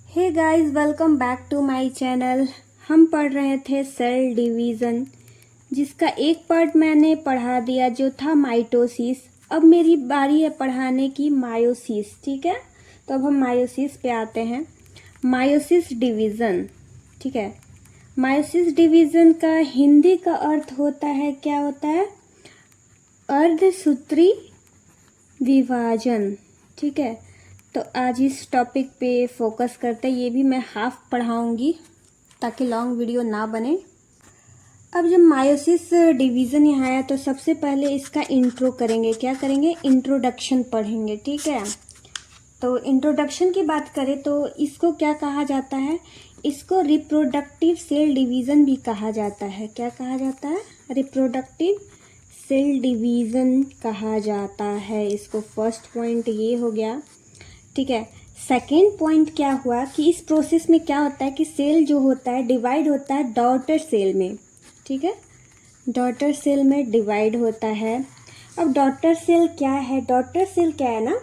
Hey guys, welcome back to my channel. हम पढ़ रहे थे सेल डिवीज़न, जिसका एक पार्ट मैंने पढ़ा दिया जो था माइटोसिस। अब मेरी बारी है पढ़ाने की मायोसिस। ठीक है, तो अब हम मायोसिस पे आते हैं। मायोसिस डिवीज़न, ठीक है। मायोसिस डिवीज़न का हिंदी का अर्थ होता है, क्या होता है? अर्धसूत्री विभाजन। ठीक है, तो आज इस टॉपिक पे फोकस करते हैं। ये भी मैं हाफ पढ़ाऊंगी ताकि लॉन्ग वीडियो ना बने। अब जब मायोसिस डिवीज़न यहाँ आया तो सबसे पहले इसका इंट्रो करेंगे। क्या करेंगे? इंट्रोडक्शन पढ़ेंगे। ठीक है, तो इंट्रोडक्शन की बात करें तो इसको क्या कहा जाता है? इसको रिप्रोडक्टिव सेल डिवीज़न भी कहा जाता है। क्या कहा जाता है? रिप्रोडक्टिव सेल डिवीज़न कहा जाता है इसको। फर्स्ट पॉइंट ये हो गया। ठीक है, सेकेंड पॉइंट क्या हुआ कि इस प्रोसेस में क्या होता है कि सेल जो होता है डिवाइड होता है डॉटर सेल में। ठीक है, डॉटर सेल में डिवाइड होता है। अब डॉटर सेल क्या है? डॉटर सेल क्या है ना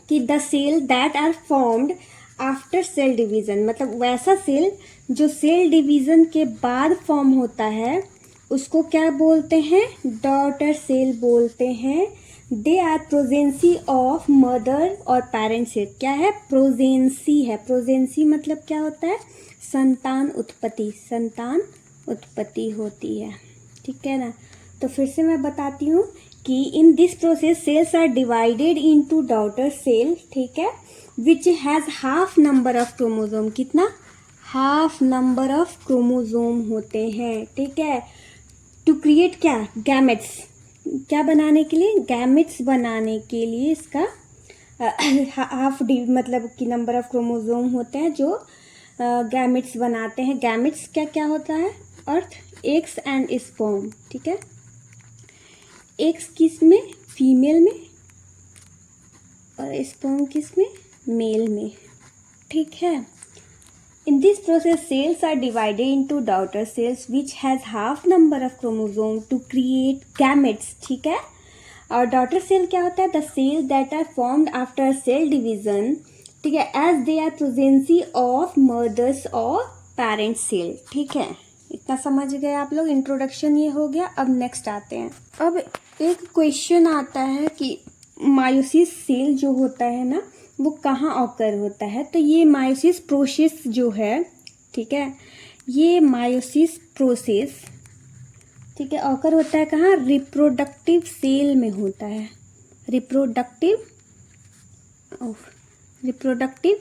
कि the cell that are formed after cell division, मतलब वैसा सेल जो सेल डिवीज़न के बाद फॉर्म होता है उसको क्या बोलते हैं? डॉटर सेल बोलते हैं। दे आर प्रोजेंसी ऑफ मदर और पेरेंट सेल। क्या है? प्रोजेंसी है। प्रोजेंसी मतलब क्या होता है? संतान उत्पत्ति। संतान उत्पत्ति होती है। ठीक है ना, तो फिर से मैं बताती हूँ कि in this process cells are divided into daughter cell. ठीक है, which has half number of chromosome. कितना? हाफ नंबर ऑफ क्रोमोजोम होते हैं। ठीक है, टू क्रिएट क्या? गैमेट्स। क्या बनाने के लिए? गैमेट्स बनाने के लिए इसका हाफ डी मतलब कि नंबर ऑफ क्रोमोजोम होते हैं जो गैमेट्स बनाते हैं। गैमेट्स क्या क्या होता है? अर्थ, एग्स एंड स्पर्म। ठीक है, एग्स किस में? फीमेल में, और स्पर्म किस में? मेल में। ठीक है, in this process cells are divided into daughter cells which has half number of chromosome to create gametes। ठीक है, और डॉटर सेल क्या होता है? The cell that are formed after cell division. ठीक है, as they are presence of mothers और parent cell. ठीक है, इतना समझ गए आप लोग? इंट्रोडक्शन ये हो गया। अब नेक्स्ट आते हैं। अब एक क्वेश्चन आता है कि मायोसिस सेल जो होता है ना वो कहाँ ऑकर होता है? तो ये मायोसिस प्रोसेस जो है, ठीक है, ये मायोसिस प्रोसेस, ठीक है, ऑकर होता है कहाँ? रिप्रोडक्टिव सेल में होता है। रिप्रोडक्टिव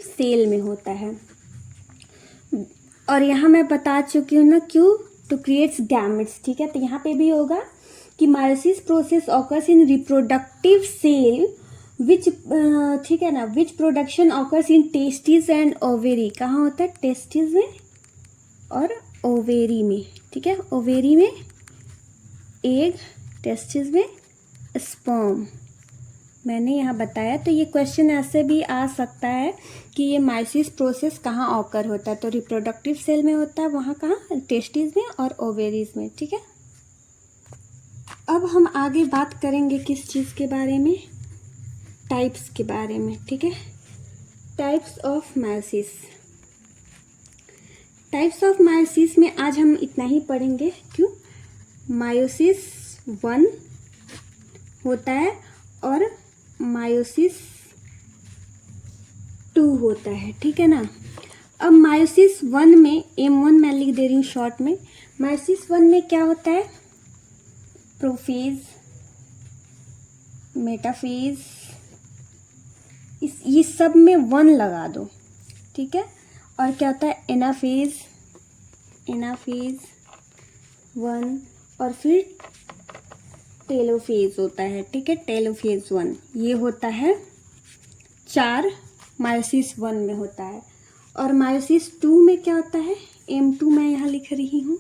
सेल में होता है। और यहाँ मैं बता चुकी हूँ ना क्यों? To creates gametes. ठीक है, तो यहाँ पे भी होगा कि meiosis process occurs in reproductive cell which, ठीक है ना, which production occurs in testis and ovary. कहाँ होता है? टेस्टिस में और ओवेरी में। ठीक है, ओवेरी में एग, टेस्टिस में स्पर्म। मैंने यहाँ बताया। तो ये क्वेश्चन ऐसे भी आ सकता है कि ये मायोसिस प्रोसेस कहाँ ऑकर होता है? तो रिप्रोडक्टिव सेल में होता है। वहाँ कहाँ? टेस्टिस में और ओवेरीज में। ठीक है, अब हम आगे बात करेंगे किस चीज़ के बारे में? टाइप्स के बारे में। ठीक है, types of meiosis. Types of meiosis में आज हम इतना ही पढ़ेंगे। क्यों? मायोसिस 1 होता है और मायोसिस 2 होता है। ठीक है ना, अब मायोसिस 1 में M1 मैं लिख दे रही हूँ शॉर्ट में। मायोसिस 1 में क्या होता है? प्रोफेज, मेटाफेज, ये सब में 1 लगा दो। ठीक है, और क्या होता है? एनाफेज 1, और फिर टेलोफेज होता है। ठीक है, टेलोफेज 1 ये होता है। 4 मायोसिस 1 में होता है। और मायोसिस 2 में क्या होता है? M2 मैं यहाँ लिख रही हूँ।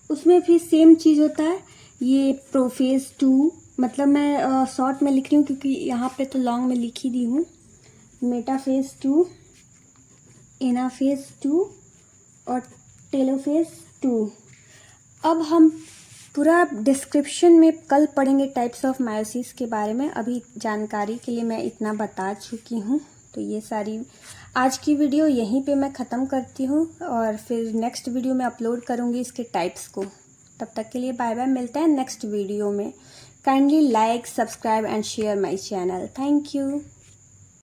उसमें फिर सेम चीज़ होता है। ये प्रोफेज 2, मतलब मैं शॉर्ट में लिख रही हूँ क्योंकि यहाँ पे तो लॉन्ग में लिख ही दी हूँ। मेटाफेज 2, एनाफेज 2 और टेलोफेज 2। अब हम पूरा डिस्क्रिप्शन में कल पढ़ेंगे टाइप्स ऑफ मायोसिस के बारे में। अभी जानकारी के लिए मैं इतना बता चुकी हूँ। तो ये सारी आज की वीडियो यहीं पे मैं ख़त्म करती हूँ और फिर नेक्स्ट वीडियो में अपलोड करूँगी इसके टाइप्स को। तब तक के लिए बाय बाय, मिलते हैं नेक्स्ट वीडियो में। Kindly like, subscribe and share my channel. Thank you.